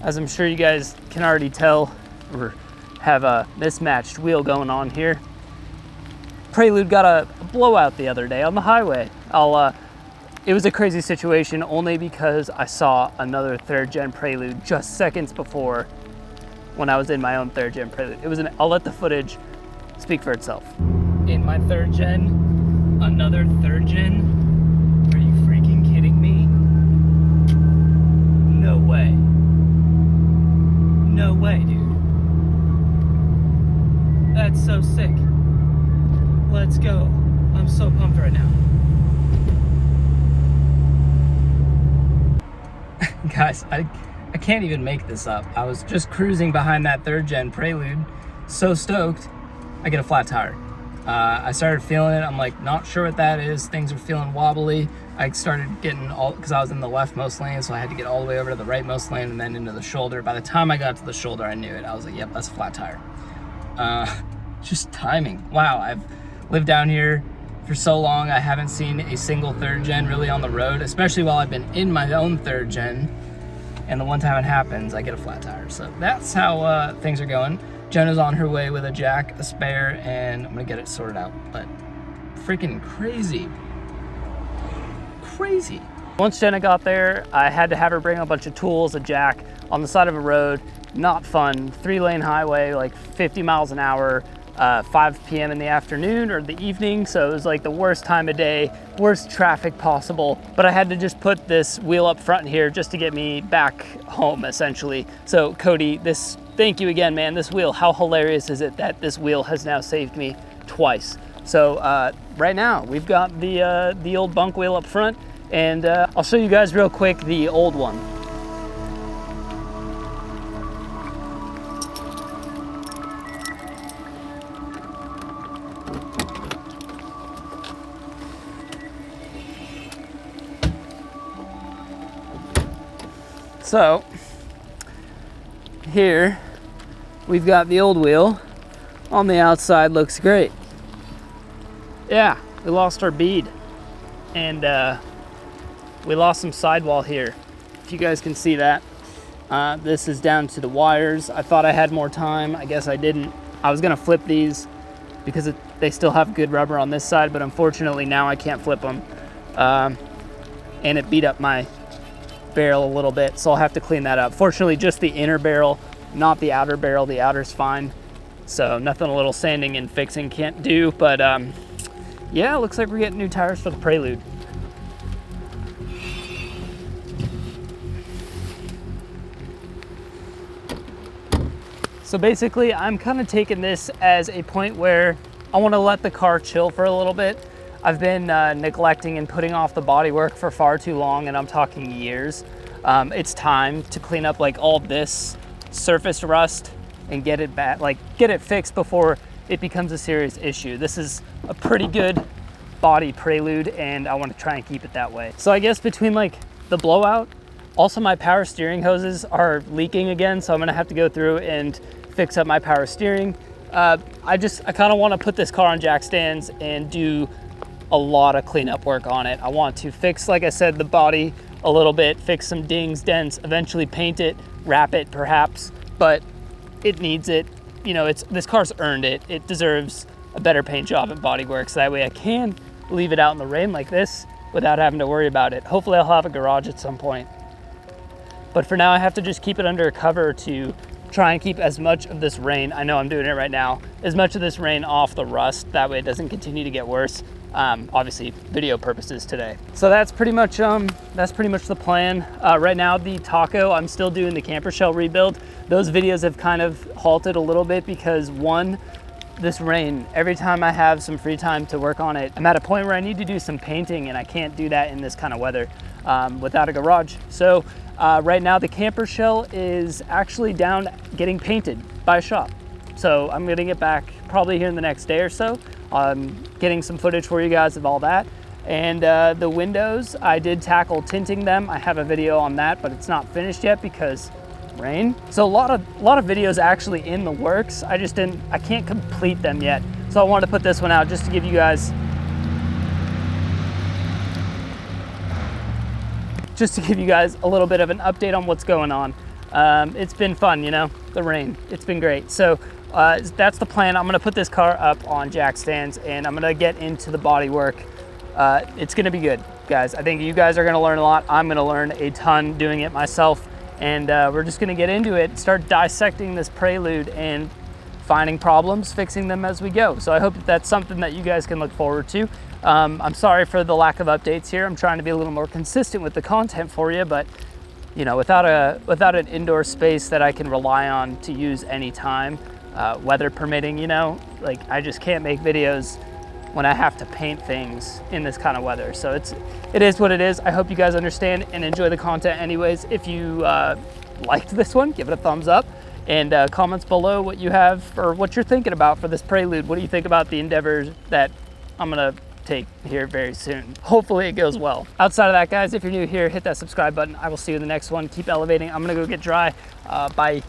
As I'm sure you guys can already tell, we have a mismatched wheel going on here. Prelude got a blowout the other day on the highway. It was a crazy situation only because I saw another third gen Prelude just seconds before when I was in my own third gen Prelude. I'll let the footage speak for itself. In my third gen, another third gen? Are you freaking kidding me? No way. No way, dude. That's so sick. Let's go. I'm so pumped right now. Guys, I can't even make this up. I was just cruising behind that third gen Prelude, so stoked, I get a flat tire. I started feeling it. I'm like, not sure what that is. Things are feeling wobbly. I started getting because I was in the leftmost lane, so I had to get all the way over to the rightmost lane and then into the shoulder. By the time I got to the shoulder, I knew it. I was like, yep, that's a flat tire. Just timing. Wow, I've lived down here for so long. I haven't seen a single third gen really on the road, especially while I've been in my own third gen. And the one time it happens, I get a flat tire. So that's how things are going. Jenna's on her way with a jack, a spare, and I'm gonna get it sorted out. But freaking crazy. Crazy. Once Jenna got there, I had to have her bring a bunch of tools, a jack, on the side of a road. Not fun. 3-lane highway, like 50 miles an hour, 5 p.m. in the afternoon or the evening. So it was like the worst time of day, worst traffic possible. But I had to just put this wheel up front here just to get me back home, essentially. So Cody, thank you again, man. This wheel, how hilarious is it that this wheel has now saved me twice? So right now we've got the old bunk wheel up front, and I'll show you guys real quick the old one. So here we've got the old wheel. On the outside looks great. Yeah, we lost our bead, and we lost some sidewall here. If you guys can see that. This is down to the wires. I thought I had more time. I guess I didn't. I was gonna flip these because they still have good rubber on this side, but unfortunately now I can't flip them. And it beat up my barrel a little bit, so I'll have to clean that up. Fortunately, just the inner barrel, not the outer barrel. The outer's fine, so nothing a little sanding and fixing can't do. But yeah, looks like we're getting new tires for the Prelude. So basically, I'm kind of taking this as a point where I want to let the car chill for a little bit. I've been neglecting and putting off the bodywork for far too long, and I'm talking years. It's time to clean up like all this surface rust and get it back, like get it fixed before it becomes a serious issue. This is a pretty good body Prelude, and I want to try and keep it that way. So I guess between like the blowout, also my power steering hoses are leaking again, so I'm gonna have to go through and fix up my power steering. I kind of want to put this car on jack stands and do a lot of cleanup work on it. I want to fix, like I said, the body a little bit, fix some dings, dents, eventually paint it, wrap it perhaps, but it needs it. You know, this car's earned it. It deserves a better paint job and body work, so that way I can leave it out in the rain like this without having to worry about it. Hopefully I'll have a garage at some point. But for now, I have to just keep it under a cover to try and keep as much of this rain, I know I'm doing it right now, as much of this rain off the rust, that way it doesn't continue to get worse. Obviously video purposes today. So that's pretty much the plan. Right now, the Taco, I'm still doing the camper shell rebuild. Those videos have kind of halted a little bit because one, this rain, every time I have some free time to work on it, I'm at a point where I need to do some painting, and I can't do that in this kind of weather without a garage. So right now the camper shell is actually down getting painted by a shop. So I'm getting it back probably here in the next day or so. Getting some footage for you guys of all that. And the windows, I did tackle tinting them. I have a video on that, but it's not finished yet because rain. So a lot of videos actually in the works. I can't complete them yet. So I wanted to put this one out just to give you guys a little bit of an update on what's going on. It's been fun, you know, the rain. It's been great. So that's the plan. I'm gonna put this car up on jack stands and I'm gonna get into the body work. It's gonna be good, guys. I think you guys are gonna learn a lot. I'm gonna learn a ton doing it myself. And we're just gonna get into it, start dissecting this Prelude and finding problems, fixing them as we go. So I hope that that's something that you guys can look forward to. I'm sorry for the lack of updates here. I'm trying to be a little more consistent with the content for you, but you know, without an indoor space that I can rely on to use anytime, weather permitting, you know, like I just can't make videos when I have to paint things in this kind of weather. So it is what it is. I hope you guys understand and enjoy the content anyways. If you liked this one, give it a thumbs up, and comments below what you have or what you're thinking about for this Prelude. What do you think about the endeavors that I'm gonna take here very soon? Hopefully it goes well. Outside of that, guys, if you're new here, hit that subscribe button. I will see you in the next one. Keep elevating. I'm gonna go get dry. Bye.